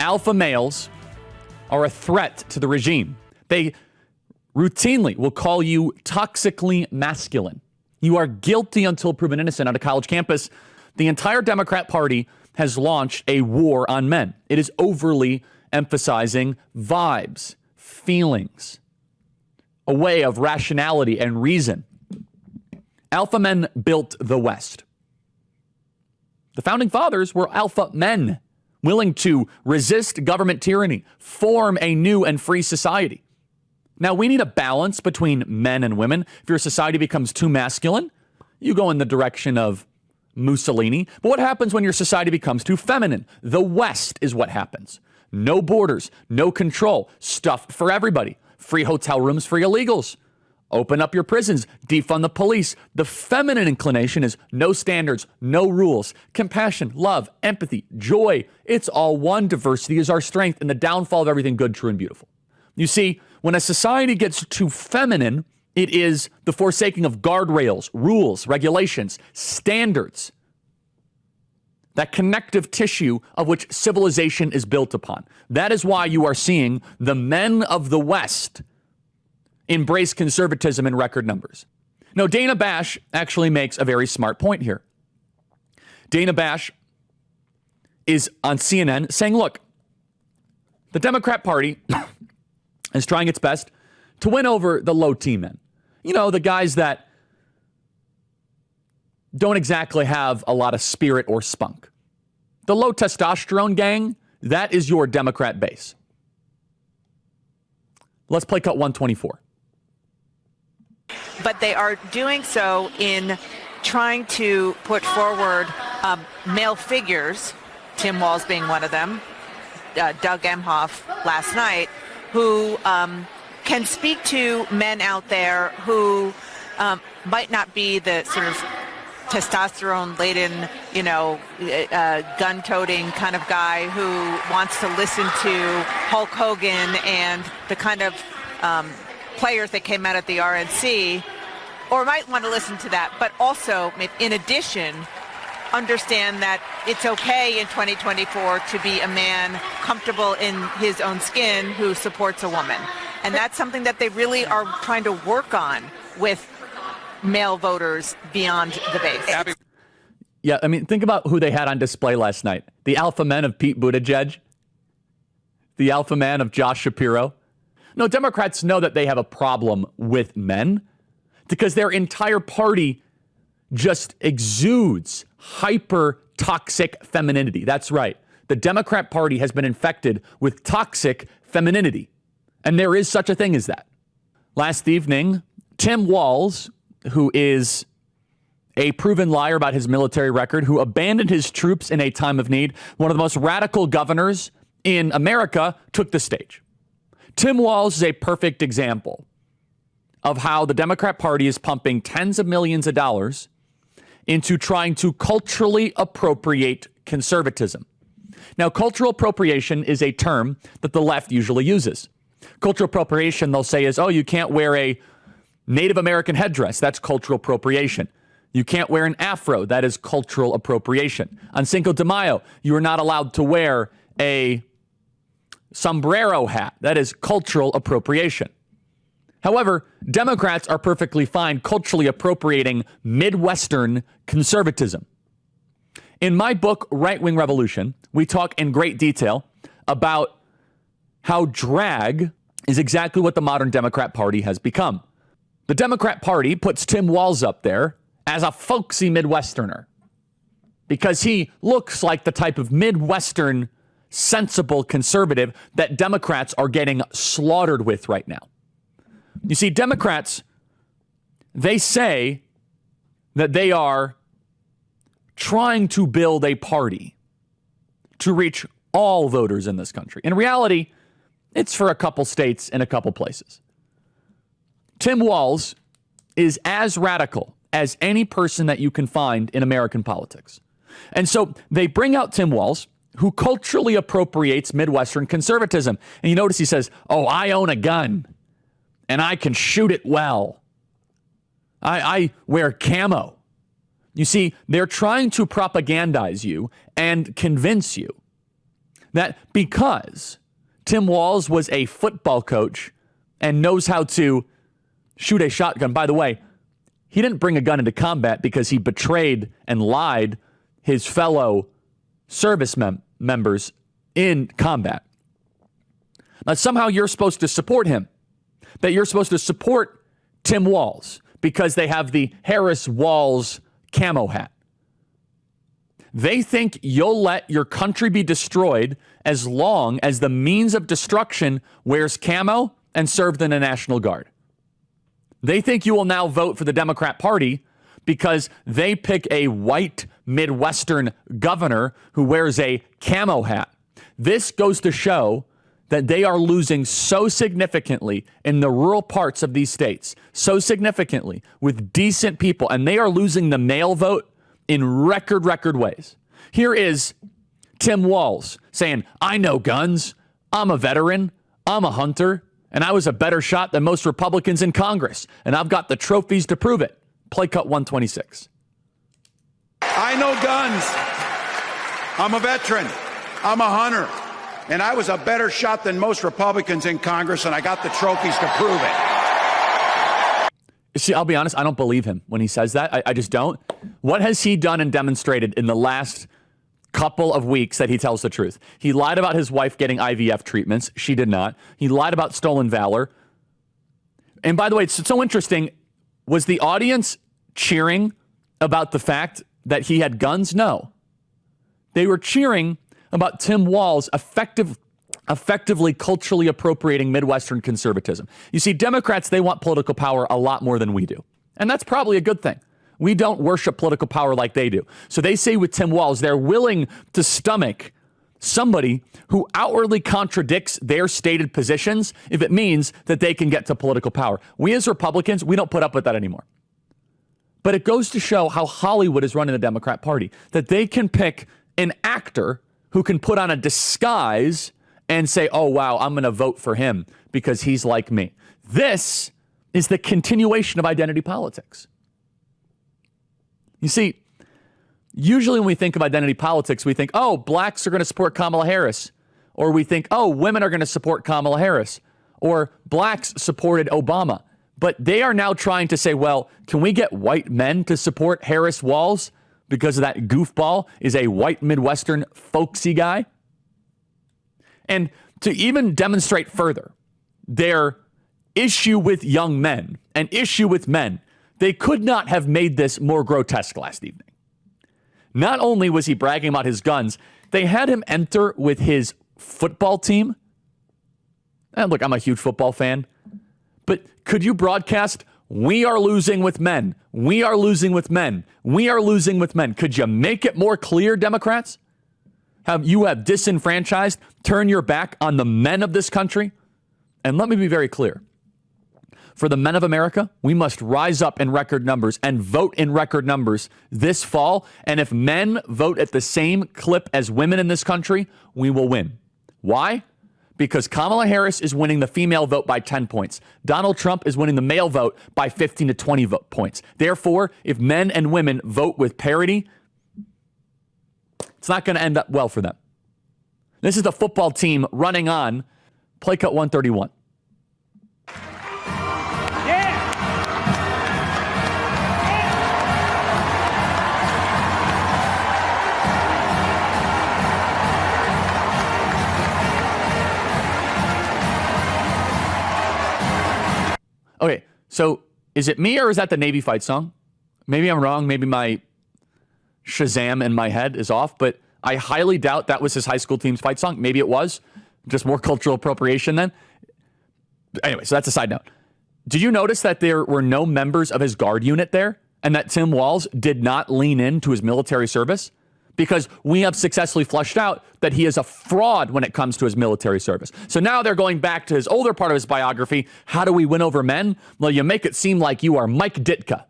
Alpha males are a threat to the regime. They routinely will call you toxically masculine. You are guilty until proven innocent on a college campus. The entire Democrat Party has launched a war on men. It is overly emphasizing vibes, feelings, a way of rationality and reason. Alpha men built the West. The founding fathers were alpha men, willing to resist government tyranny, form a new and free society. Now, we need a balance between men and women. If your society becomes too masculine, you go in the direction of Mussolini. But what happens when your society becomes too feminine? The West is what happens. No borders, no control, stuff for everybody. Free hotel rooms for illegals. Open up your prisons, defund the police. The feminine inclination is no standards, no rules, compassion, love, empathy, joy. It's all one. Diversity is our strength and the downfall of everything good, true, and beautiful. You see, when a society gets too feminine, it is the forsaking of guardrails, rules, regulations, standards, that connective tissue of which civilization is built upon. That is why you are seeing the men of the West embrace conservatism in record numbers. Now, Dana Bash actually makes a very smart point here. Dana Bash is on CNN saying, look, the Democrat Party is trying its best to win over the low T men. You know, the guys that don't exactly have a lot of spirit or spunk. The low testosterone gang, that is your Democrat base. Let's play cut 124. But they are doing so in trying to put forward male figures, Tim Walz being one of them, Doug Emhoff last night, who can speak to men out there who might not be the sort of testosterone-laden, gun-toting kind of guy who wants to listen to Hulk Hogan and the kind of players that came out at the RNC, or might want to listen to that, but also, in addition, understand that it's okay in 2024 to be a man comfortable in his own skin who supports a woman. And that's something that they really are trying to work on with male voters beyond the base. Yeah, I mean, think about who they had on display last night. The alpha men of Pete Buttigieg. The alpha man of Josh Shapiro. No, Democrats know that they have a problem with men because their entire party just exudes hyper toxic femininity. That's right. The Democrat Party has been infected with toxic femininity. And there is such a thing as that. Last evening, Tim Walz, who is a proven liar about his military record, who abandoned his troops in a time of need, one of the most radical governors in America, took the stage. Tim Walz is a perfect example of how the Democrat Party is pumping tens of millions of dollars into trying to culturally appropriate conservatism. Now, cultural appropriation is a term that the left usually uses. Cultural appropriation, they'll say, is, oh, you can't wear a Native American headdress. That's cultural appropriation. You can't wear an afro. That is cultural appropriation. On Cinco de Mayo, you are not allowed to wear a sombrero hat. That is cultural appropriation. However, Democrats are perfectly fine culturally appropriating Midwestern conservatism. In my book, Right Wing Revolution, we talk in great detail about how drag is exactly what the modern Democrat Party has become. The Democrat Party puts Tim Walz up there as a folksy Midwesterner because he looks like the type of Midwestern sensible conservative that Democrats are getting slaughtered with right now. You see, Democrats, they say that they are trying to build a party to reach all voters in this country. In reality, it's for a couple states and a couple places. Tim Walz is as radical as any person that you can find in American politics. And so they bring out Tim Walz, who culturally appropriates Midwestern conservatism. And you notice he says, oh, I own a gun and I can shoot it well. I wear camo. You see, they're trying to propagandize you and convince you that because Tim Walz was a football coach and knows how to shoot a shotgun. By the way, he didn't bring a gun into combat because he betrayed and lied his fellow service members in combat. Now, somehow you're supposed to support him, that you're supposed to support Tim Walz because they have the Harris Walz camo hat. They think you'll let your country be destroyed as long as the means of destruction wears camo and served in the National Guard. They think you will now vote for the Democrat Party because they pick a white Midwestern governor who wears a camo hat. This goes to show that they are losing so significantly in the rural parts of these states, so significantly with decent people, and they are losing the male vote in record ways. Here is Tim Walz saying, I know guns, I'm a veteran, I'm a hunter, and I was a better shot than most Republicans in Congress, and I've got the trophies to prove it. Play cut 126. I know guns, I'm a veteran, I'm a hunter, and I was a better shot than most Republicans in Congress, and I got the trophies to prove it. See, I'll be honest, I don't believe him when he says that. I just don't. What has he done and demonstrated in the last couple of weeks that he tells the truth? He lied about his wife getting IVF treatments. She did not. He lied about stolen valor. And by the way, it's so interesting. Was the audience cheering about the fact that he had guns? No. They were cheering about Tim Walz effectively culturally appropriating Midwestern conservatism. You see, Democrats, they want political power a lot more than we do. And that's probably a good thing. We don't worship political power like they do. So they say with Tim Walz, they're willing to stomach somebody who outwardly contradicts their stated positions if it means that they can get to political power. We as Republicans, we don't put up with that anymore. But it goes to show how Hollywood is running the Democrat Party, that they can pick an actor who can put on a disguise and say, oh, wow, I'm going to vote for him because he's like me. This is the continuation of identity politics. You see, usually when we think of identity politics, we think, oh, blacks are going to support Kamala Harris. Or we think, oh, women are going to support Kamala Harris. Or blacks supported Obama. But they are now trying to say, well, can we get white men to support Harris Walz because of that goofball is a white Midwestern folksy guy? And to even demonstrate further their issue with young men, an issue with men, they could not have made this more grotesque last evening. Not only was he bragging about his guns, they had him enter with his football team. And look, I'm a huge football fan, but could you broadcast, we are losing with men, we are losing with men, we are losing with men? Could you make it more clear, Democrats? You have disenfranchised, turn your back on the men of this country? And let me be very clear. For the men of America, we must rise up in record numbers and vote in record numbers this fall. And if men vote at the same clip as women in this country, we will win. Why? Because Kamala Harris is winning the female vote by 10 points. Donald Trump is winning the male vote by 15 to 20 points. Therefore, if men and women vote with parity, it's not going to end up well for them. This is the football team running on play cut 131. Okay, so is it me or is that the Navy fight song? Maybe I'm wrong. Maybe my Shazam in my head is off, but I highly doubt that was his high school team's fight song. Maybe it was. Just more cultural appropriation then. Anyway, so that's a side note. Did you notice that there were no members of his guard unit there and that Tim Walz did not lean into his military service? Because we have successfully flushed out that he is a fraud when it comes to his military service. So now they're going back to his older part of his biography. How do we win over men? Well, you make it seem like you are Mike Ditka.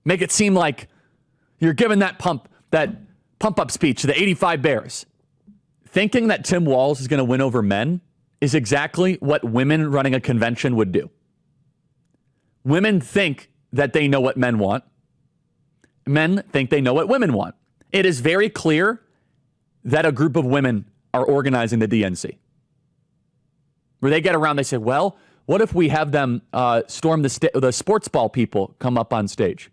Make it seem like you're giving that pump-up speech to the 85 Bears. Thinking that Tim Walz is going to win over men is exactly what women running a convention would do. Women think that they know what men want. Men think they know what women want. It is very clear that a group of women are organizing the DNC. Where they get around, they say, well, what if we have them storm the sports ball people come up on stage?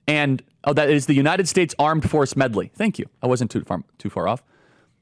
And that is the United States Armed Force Medley. Thank you. I wasn't too far off.